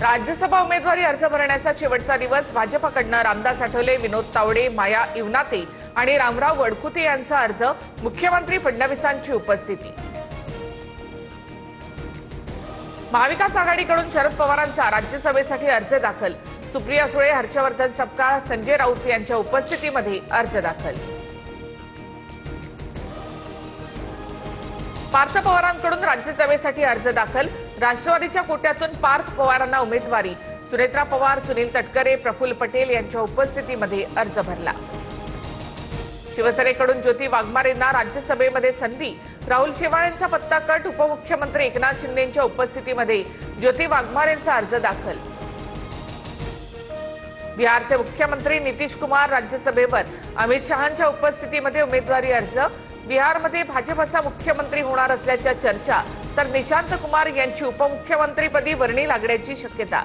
राज्यसभा उमेदवारी अर्ज भरण्याचा शेवटचा दिवस. भाजपकडून रामदास आठवले, विनोद तावडे, माया इवनाते आणि रामराव वडकुते यांचा अर्ज. मुख्यमंत्री फडणवीसांची उपस्थिती. महाविकास आघाडीकडून शरद पवारांचा राज्यसभेसाठी अर्ज दाखल. सुप्रिया सुळे, हर्षवर्धन सपकाळ, संजय राऊत यांच्या उपस्थितीमध्ये अर्ज दाखल. पार्थ पवारांकडून राज्यसभेसाठी अर्ज दाखल. राष्ट्रवादीच्या कोट्यातून पार्थ पवारांना उमेदवारी. सुनेत्रा पवार, सुनील तटकरे, प्रफुल्ल पटेल यांच्या उपस्थितीमध्ये अर्ज भरला. शिवसेनेकडून ज्योती वाघमारेंना राज्यसभेमध्ये संधी. राहुल शेवाळेंचा पत्ता कट. उपमुख्यमंत्री एकनाथ शिंदेंच्या उपस्थितीमध्ये ज्योती वाघमारेंचा अर्ज दाखल. बिहारचे मुख्यमंत्री नितीश कुमार राज्यसभेवर. अमित शहांच्या उपस्थितीमध्ये उमेदवारी अर्ज. बिहारमध्ये भाजपचा मुख्यमंत्री होणार असल्याच्या चर्चा, तर निशांत कुमार यांची उपमुख्यमंत्रीपदी वर्णी लागण्याची शक्यता.